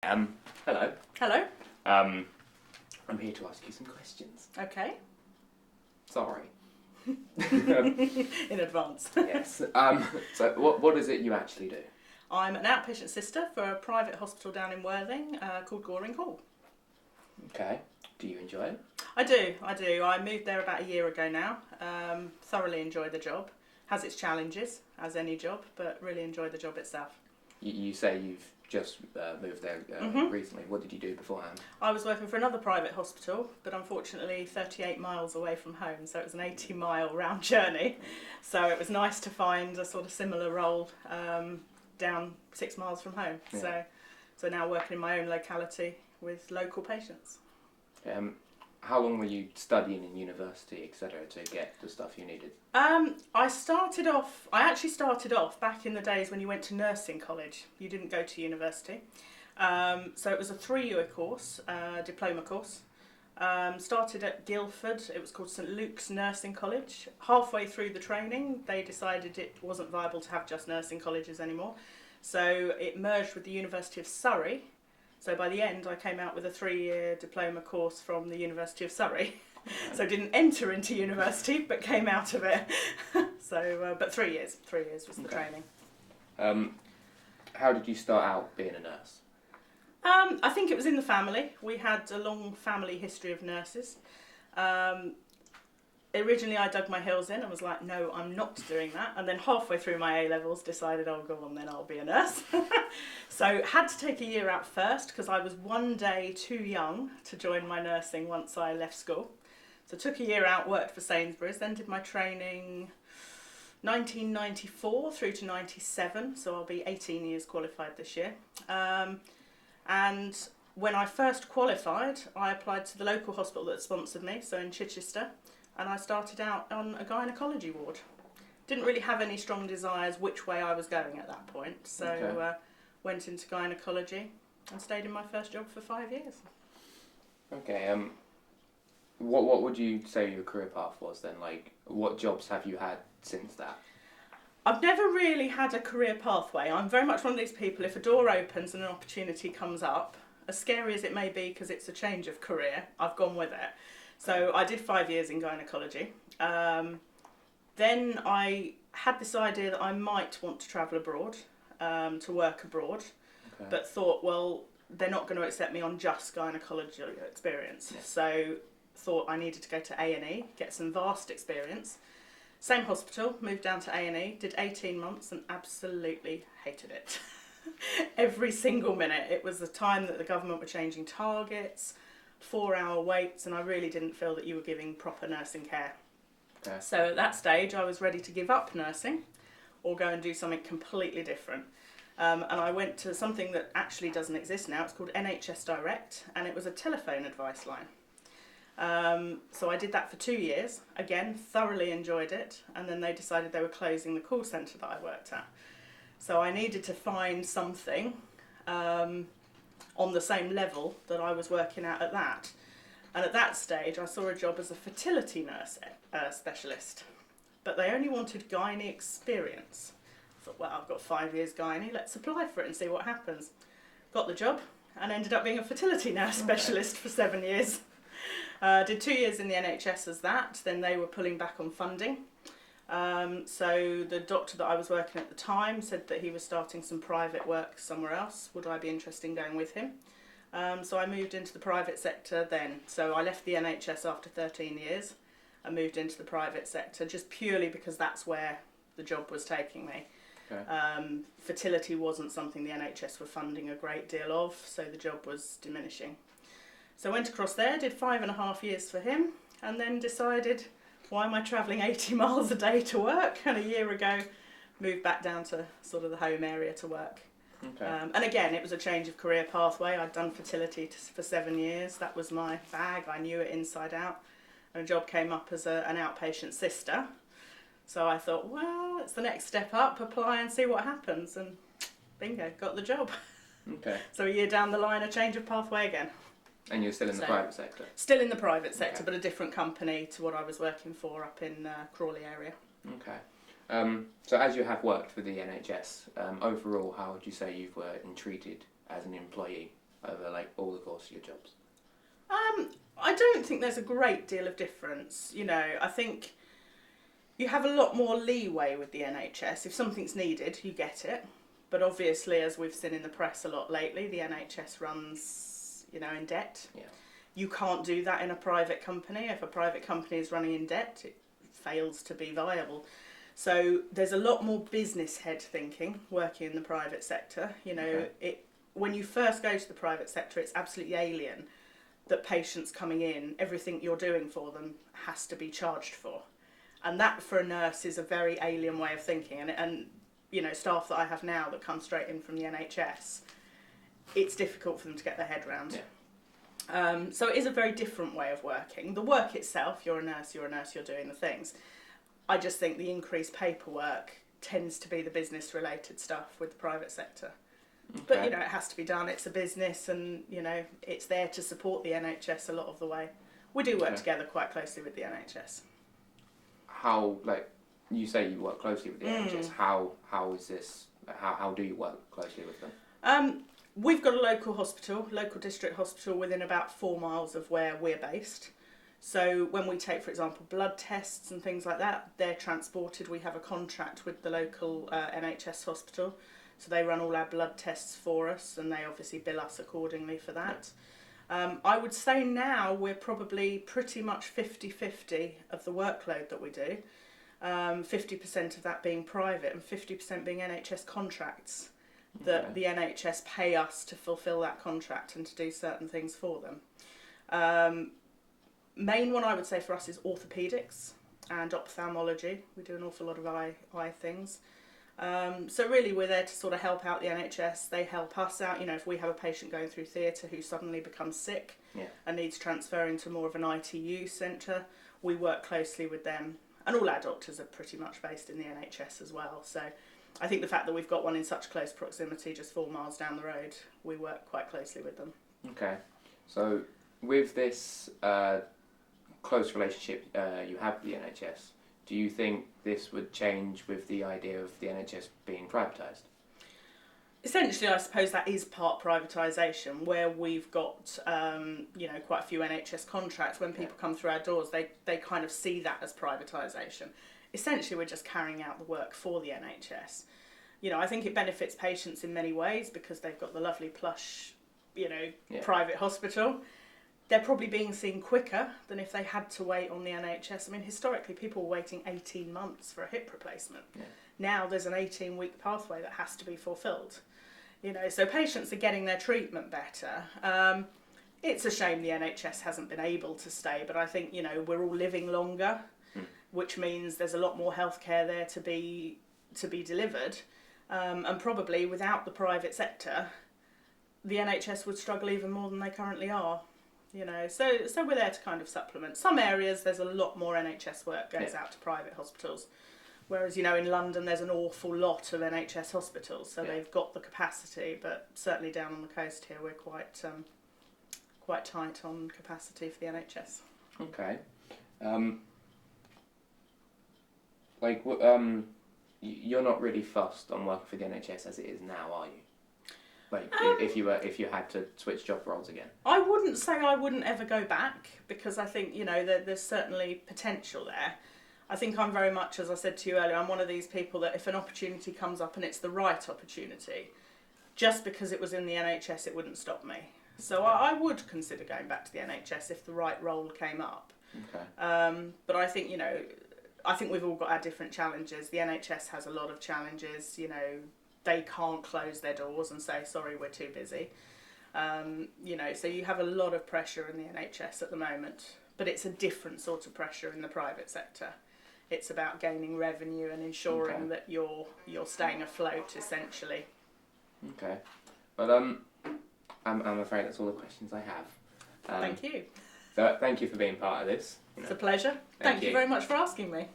Hello. Hello. I'm here to ask you some questions. Okay. Sorry. In advance. Yes. So what is it you actually do? I'm an outpatient sister for a private hospital down in Worthing called Goring Hall. Okay. Do you enjoy it? I do. I moved there about a year ago now. Thoroughly enjoy the job. Has its challenges, as any job, but really enjoy the job itself. You say you've just moved there recently. What did you do beforehand? I was working for another private hospital, but unfortunately 38 miles away from home, so it was an 80-mile round journey. So it was nice to find a sort of similar role down 6 miles from home. Yeah. So now working in my own locality with local patients. How long were you studying in university, etc., to get the stuff you needed? I actually started off back in the days when you went to nursing college. You didn't go to university. So it was a 3-year course, diploma course. Started at Guildford. It was called St Luke's Nursing College. Halfway through the training, they decided it wasn't viable to have just nursing colleges anymore. So it merged with the University of Surrey. So by the end, I came out with a 3-year diploma course from the University of Surrey. So I didn't enter into university, but came out of it. But 3 years. 3 years was the training. How did you start out being a nurse? I think it was in the family. We had a long family history of nurses. Originally, I dug my heels in and was like, no, I'm not doing that. And then halfway through my A-levels, decided, oh, go on then, I'll be a nurse. So had to take a year out first because I was one day too young to join my nursing once I left school. So took a year out, worked for Sainsbury's, then did my training 1994 through to 97. So I'll be 18 years qualified this year. And when I first qualified, I applied to the local hospital that sponsored me, so in Chichester. And I started out on a gynecology ward. Didn't really have any strong desires which way I was going at that point. So went into gynecology and stayed in my first job for 5 years. Okay. What would you say your career path was then? Like, what jobs have you had since that? I've never really had a career pathway. I'm very much one of these people, if a door opens and an opportunity comes up, as scary as it may be because it's a change of career, I've gone with it. So I did 5 years in gynecology. Then I had this idea that I might want to travel abroad, to work abroad, but thought, well, they're not going to accept me on just gynecology experience. Yeah. So thought I needed to go to A&E, get some vast experience. Same hospital, moved down to A&E, did 18 months and absolutely hated it. Every single minute. It was the time that the government were changing targets, 4-hour waits, and I really didn't feel that you were giving proper nursing care. Okay. So at that stage I was ready to give up nursing or go and do something completely different. And I went to something that actually doesn't exist now. It's called NHS Direct, and it was a telephone advice line. So I did that for 2 years. Again, thoroughly enjoyed it, and then they decided they were closing the call centre that I worked at. So I needed to find something on the same level that I was working at that. And at that stage, I saw a job as a fertility nurse specialist, but they only wanted gynae experience. I thought, well, I've got 5 years gynae, let's apply for it and see what happens. Got the job and ended up being a fertility nurse specialist for 7 years. Did 2 years in the NHS as that, then they were pulling back on funding. So the doctor that I was working at the time said that he was starting some private work somewhere else. Would I be interested in going with him? So I moved into the private sector then. So I left the NHS after 13 years and moved into the private sector just purely because that's where the job was taking me. Okay. Fertility wasn't something the NHS were funding a great deal of, so the job was diminishing. So I went across there, did 5.5 years for him, and then decided, why am I travelling 80 miles a day to work? And a year ago, moved back down to sort of the home area to work. Okay. And again, it was a change of career pathway. I'd done fertility for 7 years. That was my bag. I knew it inside out. And a job came up as an outpatient sister. So I thought, well, it's the next step up, apply and see what happens. And bingo, got the job. Okay. So a year down the line, a change of pathway again. And you're still in the private sector? Still in the private sector, but a different company to what I was working for up in Crawley area. Okay. So as you have worked with the NHS, overall, how would you say you were treated as an employee? over like all the course of your jobs? I don't think there's a great deal of difference. You know, I think you have a lot more leeway with the NHS. If something's needed, you get it. But obviously, as we've seen in the press a lot lately, the NHS runs, you know, in debt. Yeah. You can't do that in a private company. If a private company is running in debt, it fails to be viable. So there's a lot more business head thinking working in the private sector. You know, when you first go to the private sector, it's absolutely alien that patients coming in, everything you're doing for them has to be charged for. And that for a nurse is a very alien way of thinking. And you know, staff that I have now that come straight in from the NHS, it's difficult for them to get their head around. Yeah. So it is a very different way of working. The work itself, you're a nurse, you're doing the things. I just think the increased paperwork tends to be the business related stuff with the private sector. Okay. But, you know, it has to be done. It's a business and, you know, it's there to support the NHS a lot of the way. We do work together quite closely with the NHS. How, like, you say you work closely with the NHS. How is this, how do you work closely with them? We've got a local district hospital within about 4 miles of where we're based. So when we take, for example, blood tests and things like that, they're transported. We have a contract with the local NHS hospital. So they run all our blood tests for us and they obviously bill us accordingly for that. I would say now we're probably pretty much 50-50 of the workload that we do. 50% of that being private and 50% being NHS contracts that the NHS pay us to fulfil that contract and to do certain things for them. Main one I would say for us is orthopaedics and ophthalmology. We do an awful lot of eye things. So really we're there to sort of help out the NHS. They help us out. You know, if we have a patient going through theatre who suddenly becomes sick and needs transferring to more of an ITU centre, we work closely with them. And all our doctors are pretty much based in the NHS as well. So I think the fact that we've got one in such close proximity, just 4 miles down the road, we work quite closely with them. Okay. So with this close relationship you have with the NHS, do you think this would change with the idea of the NHS being privatised? Essentially, I suppose that is part privatisation, where we've got you know, quite a few NHS contracts. When people come through our doors, they kind of see that as privatisation. Essentially, we're just carrying out the work for the NHS. You know, I think it benefits patients in many ways because they've got the lovely plush, you know, private hospital. They're probably being seen quicker than if they had to wait on the NHS. I mean, historically, people were waiting 18 months for a hip replacement. Yeah. Now there's an 18-week pathway that has to be fulfilled. You know, so patients are getting their treatment better. It's a shame the NHS hasn't been able to stay, but I think, you know, we're all living longer, which means there's a lot more healthcare there to be delivered. And probably without the private sector, the NHS would struggle even more than they currently are. You know, so we're there to kind of supplement. Some areas there's a lot more NHS work goes out to private hospitals. Whereas, you know, in London there's an awful lot of NHS hospitals, so they've got the capacity, but certainly down on the coast here we're quite tight on capacity for the NHS. Okay. You're not really fussed on working for the NHS as it is now, are you? Like, if you had to switch job roles again? I wouldn't say I wouldn't ever go back, because I think, you know, there's certainly potential there. I think I'm very much, as I said to you earlier, I'm one of these people that if an opportunity comes up and it's the right opportunity, just because it was in the NHS, it wouldn't stop me. So I would consider going back to the NHS if the right role came up. Okay. But I think, you know, I think we've all got our different challenges. The NHS has a lot of challenges, you know, they can't close their doors and say, sorry, we're too busy. You know, so you have a lot of pressure in the NHS at the moment, but it's a different sort of pressure in the private sector. It's about gaining revenue and ensuring that you're staying afloat, essentially. Okay. But I'm afraid that's all the questions I have. Thank you. So thank you for being part of this. It's a pleasure. Thank you very much for asking me.